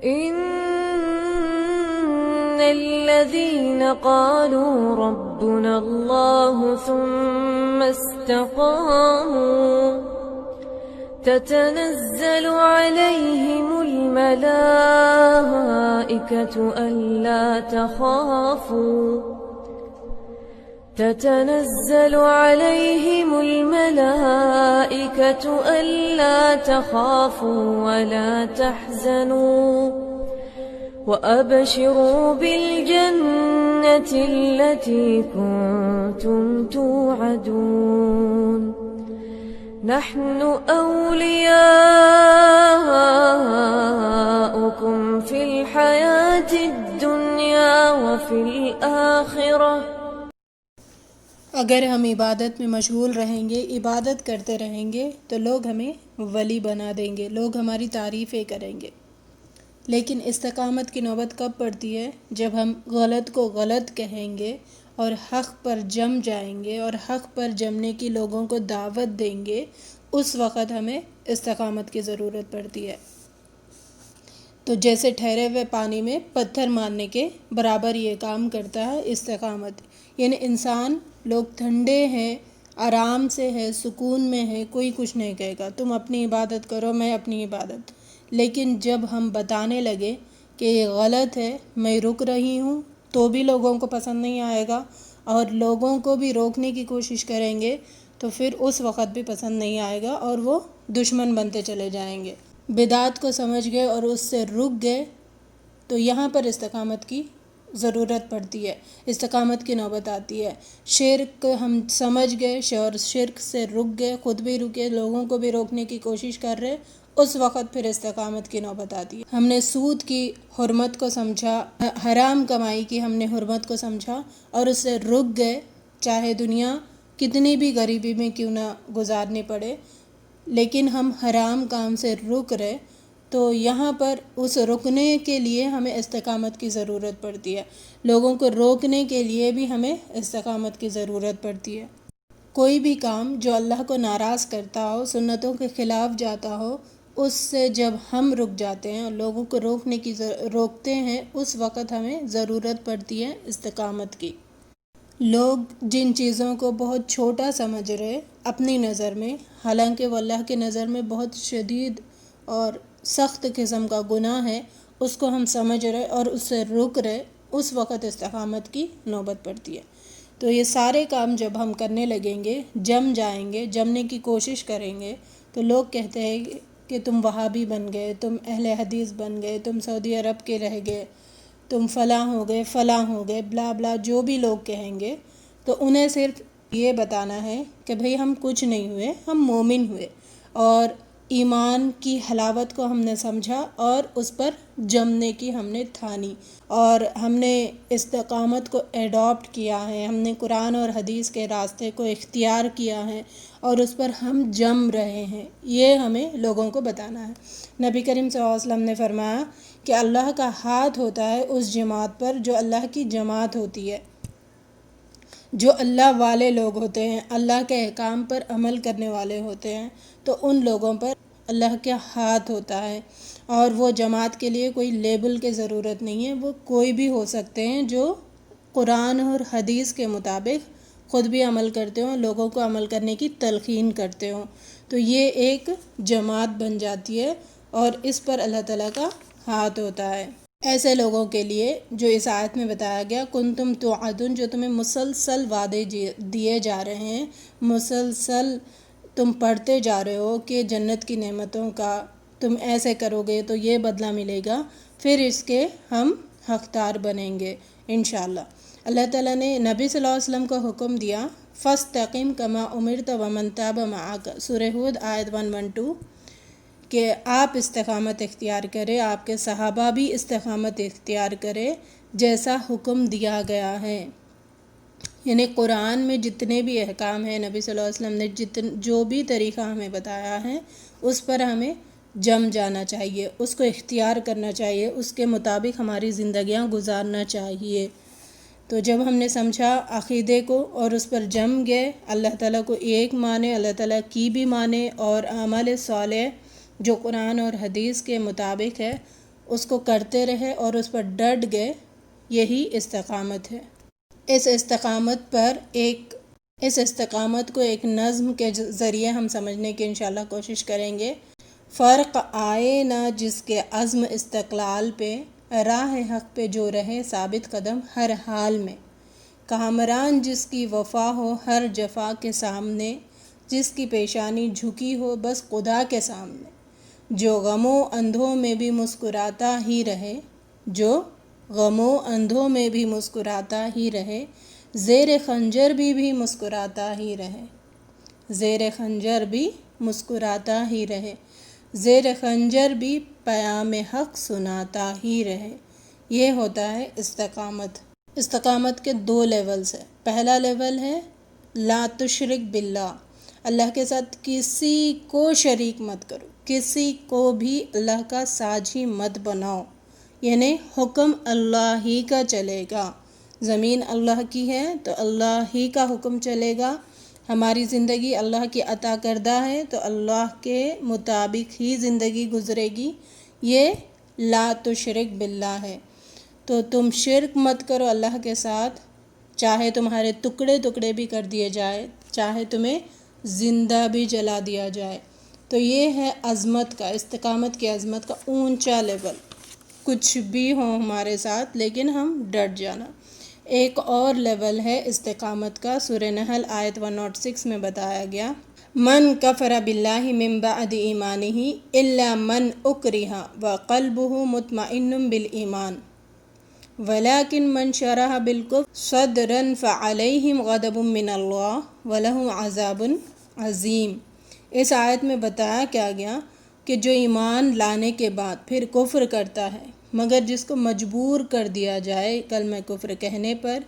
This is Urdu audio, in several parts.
إن الذين قالوا ربنا الله ثم استقاموا تتنزل عليهم الملائكة ألا تخافوا ولا تحزنوا وأبشروا بالجنة التي كنتم توعدون نحن أولياؤكم في الحياة الدنيا وفي الآخرة. اگر ہم عبادت میں مشغول رہیں گے، عبادت کرتے رہیں گے تو لوگ ہمیں ولی بنا دیں گے، لوگ ہماری تعریفیں کریں گے. لیکن استقامت کی نوبت کب پڑتی ہے؟ جب ہم غلط کو غلط کہیں گے اور حق پر جم جائیں گے اور حق پر جمنے کی لوگوں کو دعوت دیں گے، اس وقت ہمیں استقامت کی ضرورت پڑتی ہے. تو جیسے ٹھہرے ہوئے پانی میں پتھر مارنے کے برابر یہ کام کرتا ہے استقامت. یعنی انسان، لوگ ٹھنڈے ہیں، آرام سے ہے، سکون میں ہے، کوئی کچھ نہیں کہے گا، تم اپنی عبادت کرو، میں اپنی عبادت. لیکن جب ہم بتانے لگے کہ یہ غلط ہے، میں رک رہی ہوں، تو بھی لوگوں کو پسند نہیں آئے گا، اور لوگوں کو بھی روکنے کی کوشش کریں گے تو پھر اس وقت بھی پسند نہیں آئے گا اور وہ دشمن بنتے چلے جائیں گے. بدعت کو سمجھ گئے اور اس سے رک گئے تو یہاں پر استقامت کی ضرورت پڑتی ہے، استقامت کی نوبت آتی ہے. شرک ہم سمجھ گئے اور شرک سے رک گئے، خود بھی رکے، لوگوں کو بھی روکنے کی کوشش کر رہے، اس وقت پھر استقامت کی نوبت آتی ہے. ہم نے سود کی حرمت کو سمجھا، حرام کمائی کی ہم نے حرمت کو سمجھا اور اس سے رک گئے، چاہے دنیا کتنی بھی غریبی میں کیوں نہ گزارنی پڑے، لیکن ہم حرام کام سے رک رہے. تو یہاں پر اس رکنے کے لیے ہمیں استقامت کی ضرورت پڑتی ہے، لوگوں کو روکنے کے لیے بھی ہمیں استقامت کی ضرورت پڑتی ہے. کوئی بھی کام جو اللہ کو ناراض کرتا ہو، سنتوں کے خلاف جاتا ہو، اس سے جب ہم رک جاتے ہیں اور لوگوں کو روکتے ہیں، اس وقت ہمیں ضرورت پڑتی ہے استقامت کی. لوگ جن چیزوں کو بہت چھوٹا سمجھ رہے اپنی نظر میں، حالانکہ وہ اللہ کی نظر میں بہت شدید اور سخت قسم کا گناہ ہے، اس کو ہم سمجھ رہے اور اس سے رک رہے، اس وقت استقامت کی نوبت پڑتی ہے. تو یہ سارے کام جب ہم کرنے لگیں گے، جم جائیں گے، جمنے کی کوشش کریں گے، تو لوگ کہتے ہیں کہ تم وہابی بن گئے، تم اہل حدیث بن گئے، تم سعودی عرب کے رہ گئے، تم فلاں ہو گئے، بلا بلا جو بھی لوگ کہیں گے. تو انہیں صرف یہ بتانا ہے کہ بھئی ہم کچھ نہیں ہوئے، ہم مومن ہوئے اور ایمان کی حلاوت کو ہم نے سمجھا اور اس پر جمنے کی ہم نے ٹھانی اور ہم نے استقامت کو ایڈاپٹ کیا ہے، ہم نے قرآن اور حدیث کے راستے کو اختیار کیا ہے اور اس پر ہم جم رہے ہیں. یہ ہمیں لوگوں کو بتانا ہے. نبی کریم صلی اللہ علیہ وسلم نے فرمایا کہ اللہ کا ہاتھ ہوتا ہے اس جماعت پر جو اللہ کی جماعت ہوتی ہے، جو اللہ والے لوگ ہوتے ہیں، اللہ کے احکام پر عمل کرنے والے ہوتے ہیں، تو ان لوگوں پر اللہ کا ہاتھ ہوتا ہے. اور وہ جماعت کے لیے کوئی لیبل کی ضرورت نہیں ہے، وہ کوئی بھی ہو سکتے ہیں جو قرآن اور حدیث کے مطابق خود بھی عمل کرتے ہوں، لوگوں کو عمل کرنے کی تلقین کرتے ہوں. تو یہ ایک جماعت بن جاتی ہے اور اس پر اللہ تعالیٰ کا ہاتھ ہوتا ہے. ایسے لوگوں کے لیے جو اس آیت میں بتایا گیا، کنتم توعدون، جو تمہیں مسلسل وعدے دیے جا رہے ہیں، مسلسل تم پڑھتے جا رہے ہو کہ جنت کی نعمتوں کا تم ایسے کرو گے تو یہ بدلہ ملے گا، پھر اس کے ہم حقدار بنیں گے انشاءاللہ. اللہ تعالیٰ نے نبی صلی اللہ علیہ وسلم کو حکم دیا، فَاسْتَقِمْ كَمَا أُمِرْتَ وَمَنْ تَابَ مَعَكَ، سورہ ہود آیت 112، کہ آپ استقامت اختیار کریں، آپ کے صحابہ بھی استقامت اختیار کریں جیسا حکم دیا گیا ہے. یعنی قرآن میں جتنے بھی احکام ہیں، نبی صلی اللہ علیہ وسلم نے جو بھی طریقہ ہمیں بتایا ہے، اس پر ہمیں جم جانا چاہیے، اس کو اختیار کرنا چاہیے، اس کے مطابق ہماری زندگیاں گزارنا چاہیے. تو جب ہم نے سمجھا عقیدے کو اور اس پر جم گئے، اللہ تعالیٰ کو ایک مانے، اللہ تعالیٰ کی بھی مانے اور اعمال صالح جو قرآن اور حدیث کے مطابق ہے اس کو کرتے رہے اور اس پر ڈٹ گئے، یہی استقامت ہے۔ اس استقامت کو ایک نظم کے ذریعے ہم سمجھنے کی انشاءاللہ کوشش کریں گے۔ فرق آئے نہ جس کے عزم استقلال پہ، راہ حق پہ جو رہے ثابت قدم ہر حال میں، کامران جس کی وفا ہو ہر جفا کے سامنے، جس کی پیشانی جھکی ہو بس خدا کے سامنے، جو غموں اندھوں میں بھی مسکراتا ہی رہے، جو غموں اندھوں میں بھی مسکراتا ہی رہے، زیر خنجر بھی مسکراتا ہی رہے، زیر خنجر بھی مسکراتا ہی رہے، زیر خنجر بھی پیام حق سناتا ہی رہے۔ یہ ہوتا ہے استقامت۔ استقامت کے 2 لیولز ہیں۔ پہلا لیول ہے لا تشرک باللہ، اللہ کے ساتھ کسی کو شریک مت کرو، کسی کو بھی اللہ کا ساجی مت بناؤ، یعنی حکم اللہ ہی کا چلے گا۔ زمین اللہ کی ہے تو اللہ ہی کا حکم چلے گا، ہماری زندگی اللہ کی عطا کردہ ہے تو اللہ کے مطابق ہی زندگی گزرے گی۔ یہ لا تشرک باللہ ہے۔ تو تم شرک مت کرو اللہ کے ساتھ، چاہے تمہارے ٹکڑے ٹکڑے بھی کر دیے جائے، چاہے تمہیں زندہ بھی جلا دیا جائے۔ تو یہ ہے عظمت کا، استقامت کی عظمت کا اونچا لیول۔ کچھ بھی ہو ہمارے ساتھ لیکن ہم ڈٹ جانا۔ ایک اور لیول ہے استقامت کا، سورہ نحل آیت 106 میں بتایا گیا، من کفر باللہ من بعد ایمانہ الا من اکرہ وقلبہ مطمئن بالایمان ولکن من شرح بالکفر صدرا فعلیہم غضب من اللہ ولہم عذاب عظیم۔ اس آیت میں بتایا کیا گیا کہ جو ایمان لانے کے بعد پھر کفر کرتا ہے، مگر جس کو مجبور کر دیا جائے کلمہ کفر کہنے پر،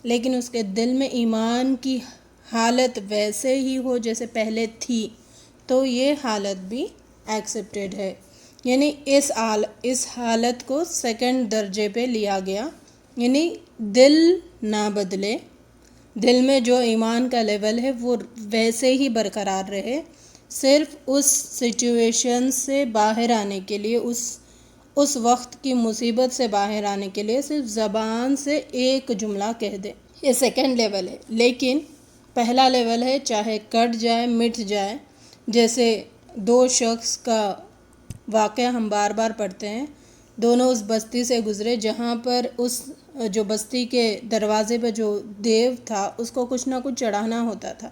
لیکن اس کے دل میں ایمان کی حالت ویسے ہی ہو جیسے پہلے تھی، تو یہ حالت بھی ایکسیپٹیڈ ہے۔ یعنی اس حالت کو سیکنڈ درجے پہ لیا گیا، یعنی دل نہ بدلے، دل میں جو ایمان کا لیول ہے وہ ویسے ہی برقرار رہے، صرف اس سچویشن سے باہر آنے کے لیے، اس وقت کی مصیبت سے باہر آنے کے لیے صرف زبان سے ایک جملہ کہہ دے۔ یہ سیکنڈ لیول ہے۔ لیکن پہلا لیول ہے چاہے کٹ جائے مٹ جائے، جیسے 2 شخص کا واقعہ ہم بار بار پڑھتے ہیں، دونوں اس بستی سے گزرے جہاں پر اس جو بستی کے دروازے پہ جو دیو تھا اس کو کچھ نہ کچھ چڑھانا ہوتا تھا،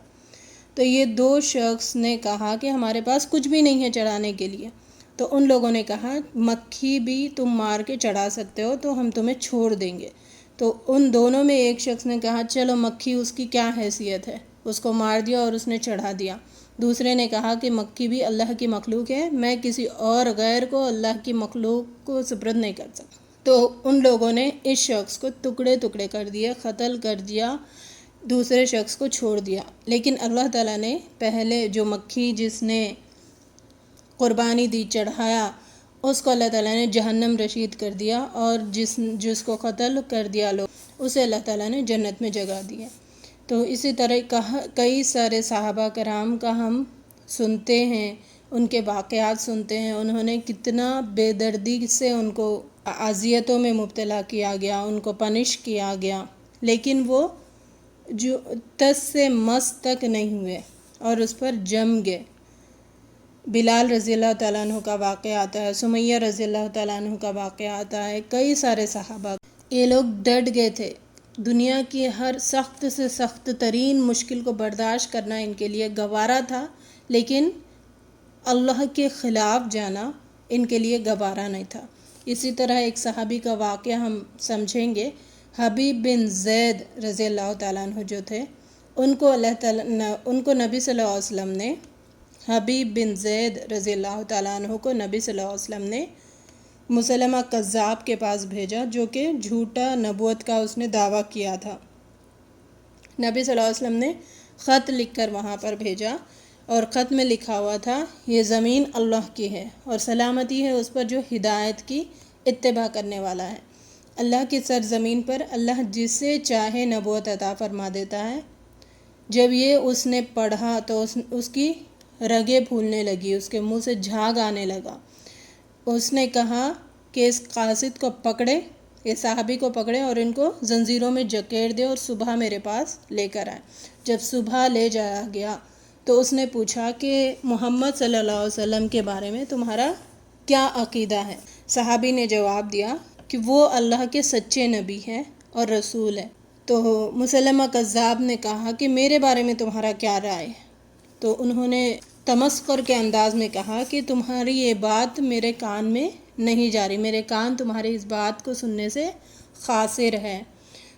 تو یہ 2 شخص نے کہا کہ ہمارے پاس کچھ بھی نہیں ہے چڑھانے کے لیے، تو ان لوگوں نے کہا مکھی بھی تم مار کے چڑھا سکتے ہو تو ہم تمہیں چھوڑ دیں گے۔ تو ان دونوں میں ایک شخص نے کہا چلو مکھی اس کی کیا حیثیت ہے، اس کو مار دیا اور اس نے چڑھا دیا۔ دوسرے نے کہا کہ مکھی بھی اللہ کی مخلوق ہے، میں کسی اور غیر کو اللہ کی مخلوق کو سپرد نہیں کر سکتا۔ تو ان لوگوں نے اس شخص کو ٹکڑے ٹکڑے کر دیا، قتل کر دیا، دوسرے شخص کو چھوڑ دیا۔ لیکن اللہ تعالیٰ نے پہلے جو مکھی جس نے قربانی دی، چڑھایا، اس کو اللہ تعالیٰ نے جہنم رسید کر دیا، اور جس کو قتل کر دیا لوگ، اسے اللہ تعالیٰ نے جنت میں جگہ دی ہے۔ تو اسی طرح کئی سارے صحابہ کرام کا ہم سنتے ہیں، ان کے واقعات سنتے ہیں، انہوں نے کتنا بے دردی سے ان کو اذیتوں میں مبتلا کیا گیا، ان کو پنش کیا گیا، لیکن وہ جو تس سے مس تک نہیں ہوئے اور اس پر جم گئے۔ بلال رضی اللہ تعالیٰ عنہ کا واقعہ آتا ہے، سمیہ رضی اللہ تعالیٰ عنہ کا واقعہ آتا ہے، کئی سارے صحابہ، یہ لوگ ڈٹ گئے تھے۔ دنیا کی ہر سخت سے سخت ترین مشکل کو برداشت کرنا ان کے لیے گوارا تھا، لیکن اللہ کے خلاف جانا ان کے لیے گوارا نہیں تھا۔ اسی طرح ایک صحابی کا واقعہ ہم سمجھیں گے، حبیب بن زید رضی اللہ تعالیٰ عنہ جو تھے، ان کو نبی صلی اللہ علیہ وسلم نے، حبیب بن زید رضی اللہ تعالیٰ عنہ کو نبی صلی اللہ علیہ وسلم نے مسلمہ کذاب کے پاس بھیجا، جو کہ جھوٹا نبوت کا اس نے دعویٰ کیا تھا۔ نبی صلی اللہ علیہ وسلم نے خط لکھ کر وہاں پر بھیجا، اور خط میں لکھا ہوا تھا یہ زمین اللہ کی ہے اور سلامتی ہے اس پر جو ہدایت کی اتباع کرنے والا ہے۔ اللہ کی سرزمین پر اللہ جسے چاہے نبوت عطا فرما دیتا ہے۔ جب یہ اس نے پڑھا تو اس کی رگیں پھولنے لگی، اس کے منہ سے جھاگ آنے لگا۔ اس نے کہا کہ اس قاصد کو پکڑے، اس صحابی کو پکڑے اور ان کو زنجیروں میں جکیڑ دے اور صبح میرے پاس لے کر آئے۔ جب صبح لے جایا گیا تو اس نے پوچھا کہ محمد صلی اللہ علیہ وسلم کے بارے میں تمہارا کیا عقیدہ ہے؟ صحابی نے جواب دیا کہ وہ اللہ کے سچے نبی ہیں اور رسول ہیں۔ تو مسلمہ کذاب نے کہا کہ میرے بارے میں تمہارا کیا رائے ہے؟ تو انہوں نے تمسخر کے انداز میں کہا کہ تمہاری یہ بات میرے کان میں نہیں جا رہی، میرے کان تمہاری اس بات کو سننے سے قاصر ہے۔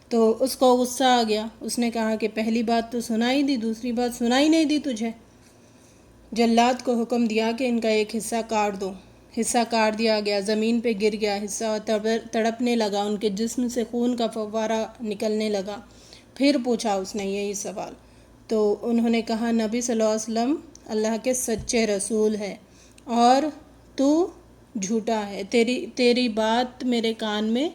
تو اس کو غصہ آ گیا، اس نے کہا کہ پہلی بات تو سنائی دی، دوسری بات سنائی نہیں دی تجھے۔ جلاد کو حکم دیا کہ ان کا ایک حصہ کاٹ دو۔ حصہ کاٹ دیا گیا، زمین پہ گر گیا حصہ، تڑپنے لگا، ان کے جسم سے خون کا فوارہ نکلنے لگا۔ پھر پوچھا اس نے یہی سوال، تو انہوں نے کہا نبی صلی اللہ علیہ وسلم اللہ کے سچے رسول ہے اور تو جھوٹا ہے، تیری بات میرے کان میں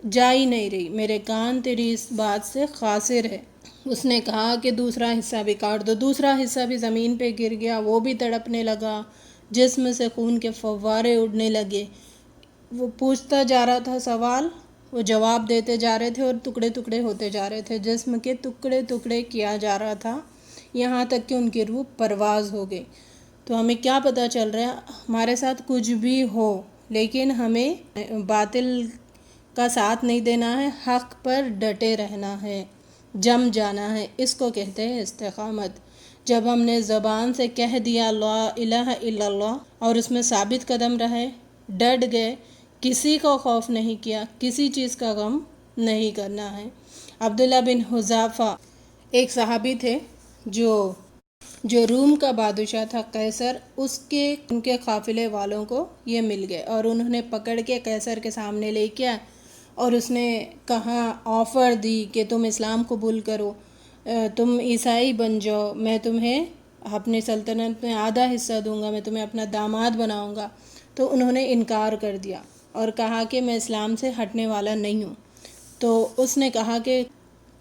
جا ہی نہیں رہی، میرے کان تیری اس بات سے قاصر ہے۔ اس نے کہا کہ دوسرا حصہ بھی کاٹ دو، دوسرا حصہ بھی زمین پہ گر گیا، وہ بھی تڑپنے لگا، جسم سے خون کے فوارے اڑنے لگے۔ وہ پوچھتا جا رہا تھا سوال، وہ جواب دیتے جا رہے تھے اور ٹکڑے ٹکڑے ہوتے جا رہے تھے، جسم کے ٹکڑے ٹکڑے کیا جا رہا تھا، یہاں تک کہ ان کی روح پرواز ہو گئی۔ تو ہمیں کیا پتہ چل رہا ہے؟ ہمارے ساتھ کچھ بھی ہو لیکن ہمیں باطل کا ساتھ نہیں دینا ہے، حق پر ڈٹے رہنا ہے، جم جانا ہے، اس کو کہتے ہیں استقامت۔ جب ہم نے زبان سے کہہ دیا لا الہ الا اللہ اور اس میں ثابت قدم رہے، ڈٹ گئے، کسی کو خوف نہیں کیا، کسی چیز کا غم نہیں کرنا ہے۔ عبداللہ بن حذافہ ایک صحابی تھے جو روم کا بادشاہ تھا قیصر، ان کے قافلے والوں کو یہ مل گئے اور انہوں نے پکڑ کے قیصر کے سامنے لے کے آئے اور اس نے کہا، آفر دی کہ تم اسلام قبول کرو، تم عیسائی بن جاؤ، میں تمہیں اپنی سلطنت میں آدھا حصہ دوں گا، میں تمہیں اپنا داماد بناؤں گا۔ تو انہوں نے انکار کر دیا اور کہا کہ میں اسلام سے ہٹنے والا نہیں ہوں۔ تو اس نے کہا کہ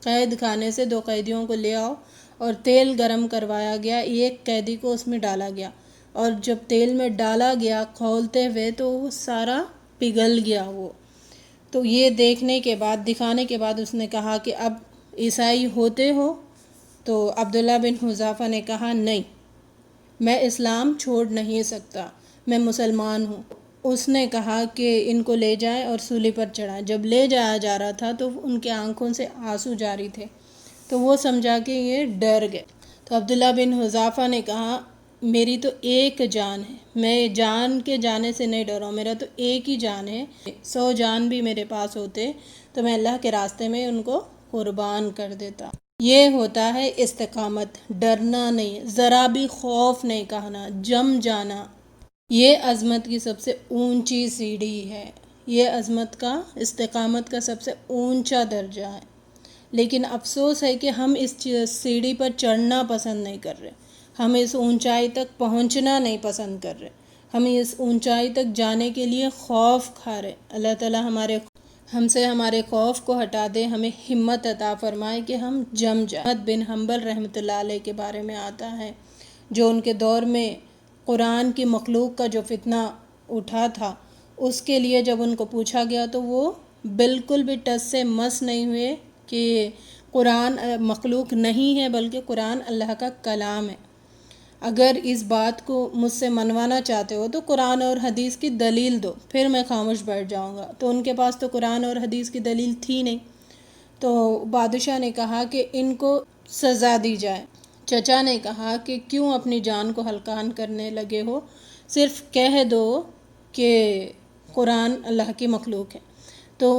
قید خانے سے 2 قیدیوں کو لے آؤ، اور تیل گرم کروایا گیا، ایک قیدی کو اس میں ڈالا گیا اور جب تیل میں ڈالا گیا کھولتے ہوئے تو وہ سارا پگھل گیا۔ وہ تو یہ دیکھنے کے بعد، دکھانے کے بعد اس نے کہا کہ اب عیسائی ہوتے ہو؟ تو عبداللہ بن حذافہ نے کہا نہیں، میں اسلام چھوڑ نہیں سکتا، میں مسلمان ہوں۔ اس نے کہا کہ ان کو لے جائیں اور سولی پر چڑھائیں۔ جب لے جایا جا رہا تھا تو ان کے آنکھوں سے آنسو جاری تھے، تو وہ سمجھا کہ یہ ڈر گئے۔ تو عبداللہ بن حذافہ نے کہا میری تو ایک جان ہے، میں جان کے جانے سے نہیں ڈر رہا ہوں، میرا تو ایک ہی جان ہے، 100 جان بھی میرے پاس ہوتے تو میں اللہ کے راستے میں ان کو قربان کر دیتا۔ یہ ہوتا ہے استقامت، ڈرنا نہیں، ذرا بھی خوف نہیں کھانا، جم جانا۔ یہ عظمت کی سب سے اونچی سیڑھی ہے، یہ عظمت کا، استقامت کا سب سے اونچا درجہ ہے۔ لیکن افسوس ہے کہ ہم اس سیڑھی پر چڑھنا پسند نہیں کر رہے، ہم اس اونچائی تک پہنچنا نہیں پسند کر رہے، ہم اس اونچائی تک جانے کے لیے خوف کھا رہے۔ اللہ تعالیٰ ہم سے ہمارے خوف کو ہٹا دے، ہمیں ہمت عطا فرمائے کہ ہم جم جائیں۔ احمد بن حنبل رحمۃ اللہ علیہ کے بارے میں آتا ہے، جو ان کے دور میں قرآن کی مخلوق کا جو فتنہ اٹھا تھا، اس کے لیے جب ان کو پوچھا گیا تو وہ بالکل بھی ٹس سے مس نہیں ہوئے کہ قرآن مخلوق نہیں ہے بلکہ قرآن اللہ کا کلام ہے۔ اگر اس بات کو مجھ سے منوانا چاہتے ہو تو قرآن اور حدیث کی دلیل دو، پھر میں خاموش بیٹھ جاؤں گا۔ تو ان کے پاس تو قرآن اور حدیث کی دلیل تھی نہیں، تو بادشاہ نے کہا کہ ان کو سزا دی جائے۔ چچا نے کہا کہ کیوں اپنی جان کو ہلکان کرنے لگے ہو، صرف کہہ دو کہ قرآن اللہ کی مخلوق ہے۔ تو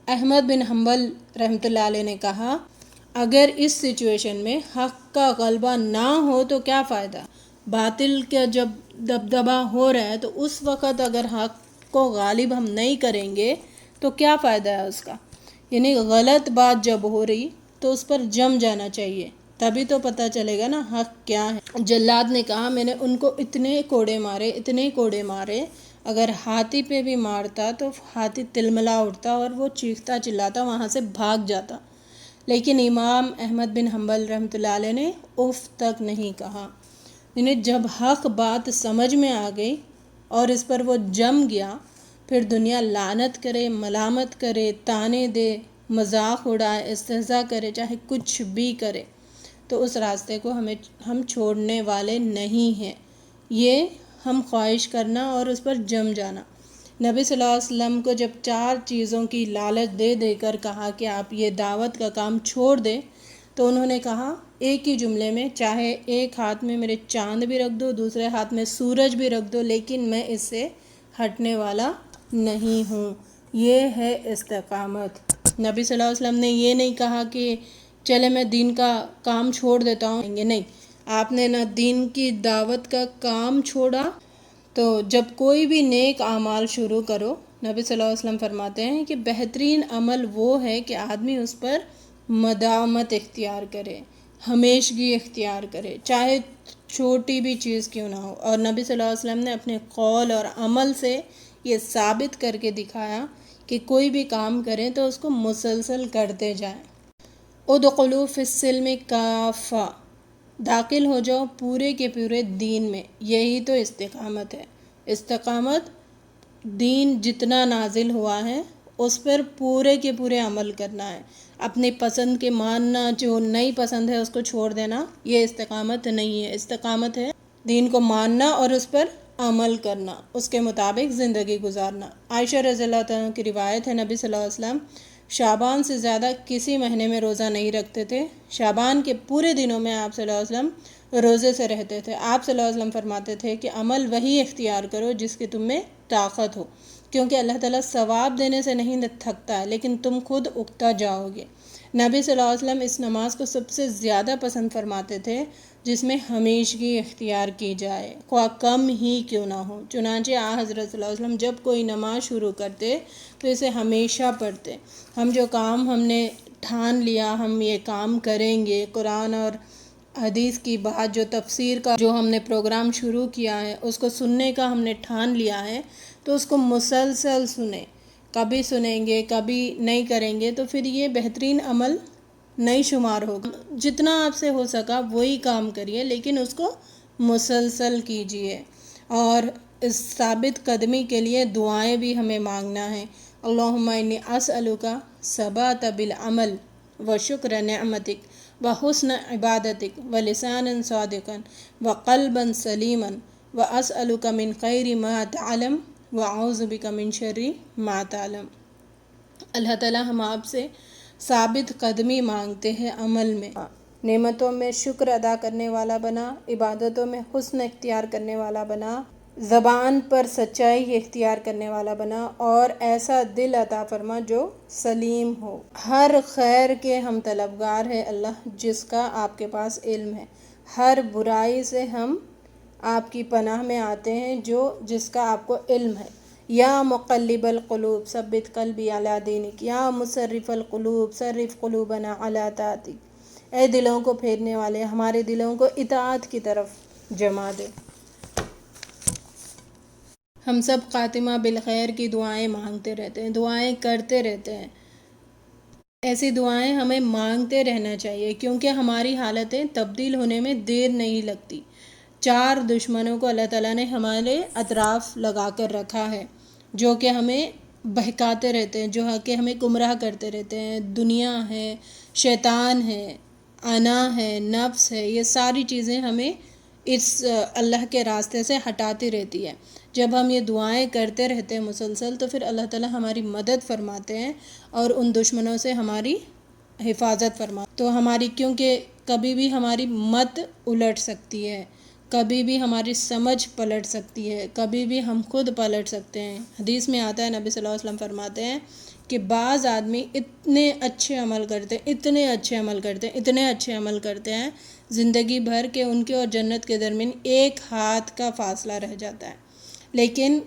احمد بن حنبل رحمۃ اللہ علیہ نے کہا اگر اس سچویشن میں حق کا غلبہ نہ ہو تو کیا فائدہ، باطل کا جب دبدبہ ہو رہا ہے تو اس وقت اگر حق کو غالب ہم نہیں کریں گے تو کیا فائدہ ہے اس کا، یعنی غلط بات جب ہو رہی تو اس پر جم جانا چاہیے، تبھی تو پتہ چلے گا نا حق کیا ہے۔ جلاد نے کہا میں نے ان کو اتنے کوڑے مارے، اگر ہاتھی پہ بھی مارتا تو ہاتھی تلملا اٹھتا اور وہ چیختا چلاتا وہاں سے بھاگ جاتا، لیکن امام احمد بن حنبل رحمۃ اللہ علیہ نے اف تک نہیں کہا۔ یعنی جب حق بات سمجھ میں آ گئی اور اس پر وہ جم گیا پھر دنیا لعنت کرے، ملامت کرے، تانے دے، مذاق اڑائے، استہزاء کرے، چاہے کچھ بھی کرے، تو اس راستے کو ہم چھوڑنے والے نہیں ہیں۔ یہ ہم خواہش کرنا اور اس پر جم جانا۔ نبی صلی اللہ علیہ وسلم کو جب 4 چیزوں کی لالچ دے دے کر کہا کہ آپ یہ دعوت کا کام چھوڑ دیں، تو انہوں نے کہا ایک ہی جملے میں، چاہے ایک ہاتھ میں میرے چاند بھی رکھ دو، دوسرے ہاتھ میں سورج بھی رکھ دو، لیکن میں اس سے ہٹنے والا نہیں ہوں۔ یہ ہے استقامت۔ نبی صلی اللہ علیہ وسلم نے یہ نہیں کہا کہ چلے میں دین کا کام چھوڑ دیتا ہوں، نہیں، آپ نے نہ دین کی دعوت کا کام چھوڑا۔ تو جب کوئی بھی نیک اعمال شروع کرو، نبی صلی اللہ علیہ وسلم فرماتے ہیں کہ بہترین عمل وہ ہے کہ آدمی اس پر مداومت اختیار کرے، ہمیشگی اختیار کرے، چاہے چھوٹی بھی چیز کیوں نہ ہو۔ اور نبی صلی اللہ علیہ وسلم نے اپنے قول اور عمل سے یہ ثابت کر کے دکھایا کہ کوئی بھی کام کریں تو اس کو مسلسل کرتے جائیں۔ ادخلوا فی السلم کافہ، داخل ہو جاؤ پورے کے پورے دین میں۔ یہی تو استقامت ہے۔ استقامت دین جتنا نازل ہوا ہے اس پر پورے کے پورے عمل کرنا ہے۔ اپنی پسند کے ماننا، جو نہیں پسند ہے اس کو چھوڑ دینا، یہ استقامت نہیں ہے۔ استقامت ہے دین کو ماننا اور اس پر عمل کرنا، اس کے مطابق زندگی گزارنا۔ عائشہ رضی اللہ عنہ کی روایت ہے، نبی صلی اللہ علیہ وسلم شعبان سے زیادہ کسی مہینے میں روزہ نہیں رکھتے تھے۔ شعبان کے پورے دنوں میں آپ صلی اللہ علیہ وسلم روزے سے رہتے تھے۔ آپ صلی اللہ علیہ وسلم فرماتے تھے کہ عمل وہی اختیار کرو جس کی تم میں طاقت ہو، کیونکہ اللہ تعالیٰ ثواب دینے سے نہیں تھکتا ہے، لیکن تم خود اکتا جاؤ گے۔ نبی صلی اللہ علیہ وسلم اس نماز کو سب سے زیادہ پسند فرماتے تھے جس میں ہمیشگی اختیار کی جائے، خواہ کم ہی کیوں نہ ہو۔ چنانچہ حضرت صلی اللہ علیہ وسلم جب کوئی نماز شروع کرتے تو اسے ہمیشہ پڑھتے۔ ہم جو کام ہم نے ٹھان لیا ہم یہ کام کریں گے، قرآن اور حدیث کی بات، جو تفسیر کا جو ہم نے پروگرام شروع کیا ہے اس کو سننے کا ہم نے ٹھان لیا ہے، تو اس کو مسلسل سنیں۔ کبھی سنیں گے کبھی نہیں کریں گے تو پھر یہ بہترین عمل نہیں شمار ہوگا۔ جتنا آپ سے ہو سکا وہی کام کریے، لیکن اس کو مسلسل کیجیے۔ اور اس ثابت قدمی کے لیے دعائیں بھی ہمیں مانگنا ہے۔ اللہم انی اسألک ثبات بالعمل وشکر نعمتک وحسن عبادتک ولسانا صادقا وقلبا سلیما واسألک من خیر ما تعلم واعوذ بک من شر ما تعلم۔ اللہ تعالیٰ ہم آپ سے ثابت قدمی مانگتے ہیں عمل میں، نعمتوں میں شکر ادا کرنے والا بنا، عبادتوں میں حسن اختیار کرنے والا بنا، زبان پر سچائی اختیار کرنے والا بنا، اور ایسا دل عطا فرما جو سلیم ہو۔ ہر خیر کے ہم طلبگار ہیں اللہ، جس کا آپ کے پاس علم ہے۔ ہر برائی سے ہم آپ کی پناہ میں آتے ہیں جس کا آپ کو علم ہے۔ یا مقلب القلوب ثبت قلبی علی دینک، یا مصرف القلوب صرف قلوبنا علی طاعتک۔ اے دلوں کو پھیرنے والے، ہمارے دلوں کو اطاعت کی طرف جما دے۔ ہم سب خاتمہ بالخیر کی دعائیں مانگتے رہتے ہیں، دعائیں کرتے رہتے ہیں۔ ایسی دعائیں ہمیں مانگتے رہنا چاہیے، کیونکہ ہماری حالتیں تبدیل ہونے میں دیر نہیں لگتی۔ 4 دشمنوں کو اللہ تعالیٰ نے ہمارے اطراف لگا کر رکھا ہے، جو کہ ہمیں بہکاتے رہتے ہیں، جو کہ ہمیں گمراہ کرتے رہتے ہیں۔ دنیا ہے، شیطان ہے، انا ہے، نفس ہے، یہ ساری چیزیں ہمیں اس اللہ کے راستے سے ہٹاتی رہتی ہے۔ جب ہم یہ دعائیں کرتے رہتے ہیں مسلسل تو پھر اللہ تعالیٰ ہماری مدد فرماتے ہیں اور ان دشمنوں سے ہماری حفاظت فرماتے ہیں۔ تو ہماری، کیونکہ کبھی بھی ہماری مت الٹ سکتی ہے، کبھی بھی ہماری سمجھ پلٹ سکتی ہے، کبھی بھی ہم خود پلٹ سکتے ہیں۔ حدیث میں آتا ہے، نبی صلی اللہ علیہ وسلم فرماتے ہیں کہ بعض آدمی اتنے اچھے عمل کرتے ہیں، اتنے اچھے عمل کرتے ہیں، اتنے اچھے عمل کرتے ہیں زندگی بھر کے ان کے اور جنت کے درمیان 1 ہاتھ کا فاصلہ رہ جاتا ہے، لیکن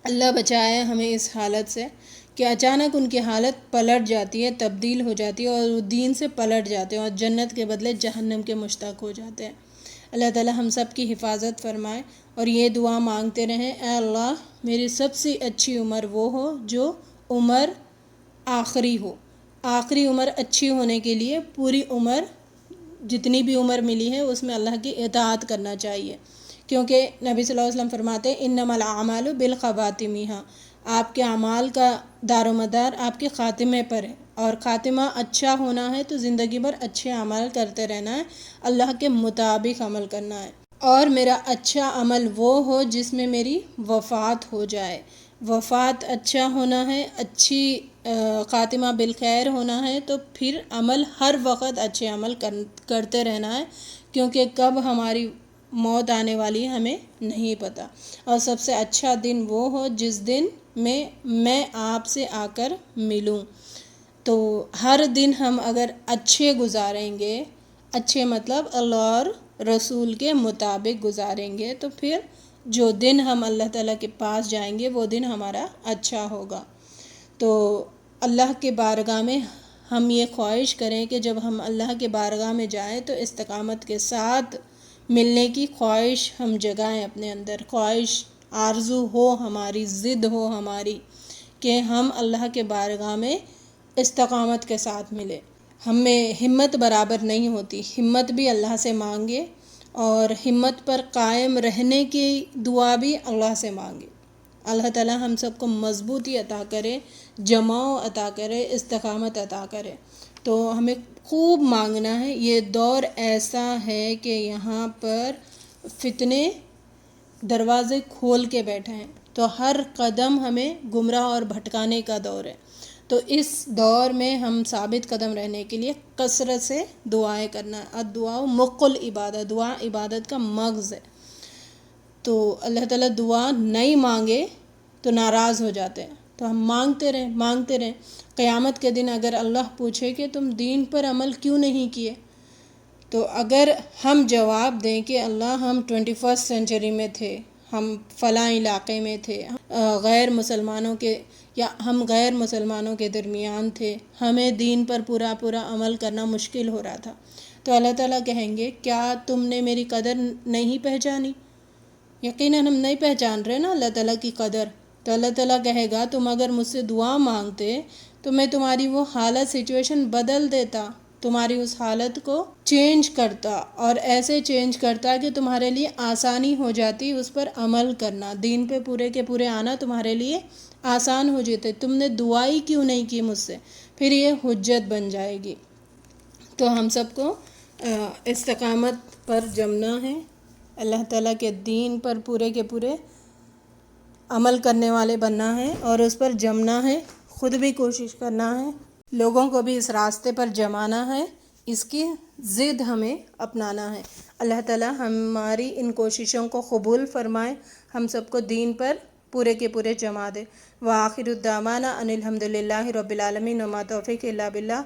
اللہ بچائے ہمیں اس حالت سے کہ اچانک ان کی حالت پلٹ جاتی ہے، تبدیل ہو جاتی ہے، اور وہ دین سے پلٹ جاتے ہیں اور جنت کے بدلے جہنم کے مشتاق ہو جاتے ہیں۔ اللہ تعالیٰ ہم سب کی حفاظت فرمائے، اور یہ دعا مانگتے رہیں، اے اللہ میری سب سے اچھی عمر وہ ہو جو عمر آخری ہو۔ آخری عمر اچھی ہونے کے لیے پوری عمر، جتنی بھی عمر ملی ہے اس میں اللہ کی اطاعت کرنا چاہیے، کیونکہ نبی صلی اللہ علیہ وسلم فرماتے ہیں انما الاعمال بالخواتیم، آپ کے اعمال کا دار و مدار آپ کے خاتمے پر ہے، اور خاتمہ اچھا ہونا ہے تو زندگی بھر اچھے عمل کرتے رہنا ہے، اللہ کے مطابق عمل کرنا ہے، اور میرا اچھا عمل وہ ہو جس میں میری وفات ہو جائے۔ وفات اچھا ہونا ہے، اچھی خاتمہ بالخیر ہونا ہے، تو پھر عمل ہر وقت اچھے عمل کرتے رہنا ہے، کیونکہ کب ہماری موت آنے والی ہمیں نہیں پتہ۔ اور سب سے اچھا دن وہ ہو جس دن میں آپ سے آ کر ملوں۔ تو ہر دن ہم اگر اچھے گزاریں گے، اچھے مطلب اللہ اور رسول کے مطابق گزاریں گے، تو پھر جو دن ہم اللہ تعالیٰ کے پاس جائیں گے وہ دن ہمارا اچھا ہوگا۔ تو اللہ کے بارگاہ میں ہم یہ خواہش کریں کہ جب ہم اللہ کے بارگاہ میں جائیں تو استقامت کے ساتھ ملنے کی خواہش ہم جگائیں اپنے اندر، خواہش آرزو ہو ہماری، ضد ہو ہماری کہ ہم اللہ کے بارگاہ میں استقامت کے ساتھ ملیں۔ ہمیں ہمت برابر نہیں ہوتی، ہمت بھی اللہ سے مانگے، اور ہمت پر قائم رہنے کی دعا بھی اللہ سے مانگے۔ اللہ تعالیٰ ہم سب کو مضبوطی عطا کرے، جماؤ عطا کرے، استقامت عطا کرے۔ تو ہمیں خوب مانگنا ہے۔ یہ دور ایسا ہے کہ یہاں پر فتنے دروازے کھول کے بیٹھے ہیں، تو ہر قدم ہمیں گمراہ اور بھٹکانے کا دور ہے۔ تو اس دور میں ہم ثابت قدم رہنے کے لیے کثرت سے دعائیں کرنا ہے۔ الدعاء مخ العبادہ، دعا عبادت کا مغز ہے۔ تو اللہ تعالیٰ دعا نہیں مانگے تو ناراض ہو جاتے ہیں، تو ہم مانگتے رہیں۔ قیامت کے دن اگر اللہ پوچھے کہ تم دین پر عمل کیوں نہیں کیے، تو اگر ہم جواب دیں کہ اللہ ہم 21 سینچری میں تھے، ہم فلاں علاقے میں تھے، ہم غیر مسلمانوں کے درمیان تھے، ہمیں دین پر پورا عمل کرنا مشکل ہو رہا تھا، تو اللہ تعالیٰ کہیں گے کیا تم نے میری قدر نہیں پہچانی؟ یقیناً ہم نہیں پہچان رہے نا اللہ تعالیٰ کی قدر۔ تو اللہ تعالیٰ کہے گا تم اگر مجھ سے دعا مانگتے تو میں تمہاری وہ حالت سچویشن بدل دیتا، تمہاری اس حالت کو چینج کرتا، اور ایسے چینج کرتا کہ تمہارے لیے آسانی ہو جاتی اس پر عمل کرنا، دین پہ پورے کے پورے آنا تمہارے لیے آسان ہو جاتے۔ تم نے دعائی کیوں نہیں کی مجھ سے؟ پھر یہ حجت بن جائے گی۔ تو ہم سب کو استقامت پر جمنا ہے، اللہ تعالیٰ کے دین پر پورے کے پورے عمل کرنے والے بننا ہے، اور اس پر جمنا ہے، خود بھی کوشش کرنا ہے، لوگوں کو بھی اس راستے پر جمانا ہے، اس کی ضد ہمیں اپنانا ہے۔ اللہ تعالیٰ ہماری ان کوششوں کو قبول فرمائے، ہم سب کو دین پر پورے کے پورے جما دے۔ وآخر الدعوانا ان الحمد للہ رب العالمین، وما توفیق الا باللہ۔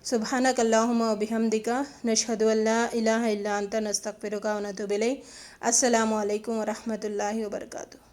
سبحانک اللہم وبحمدک، نشہد ان لا الہ الا انت، نستغفرک ونتوب الیک۔ السلام علیکم ورحمۃ اللہ وبرکاتہ۔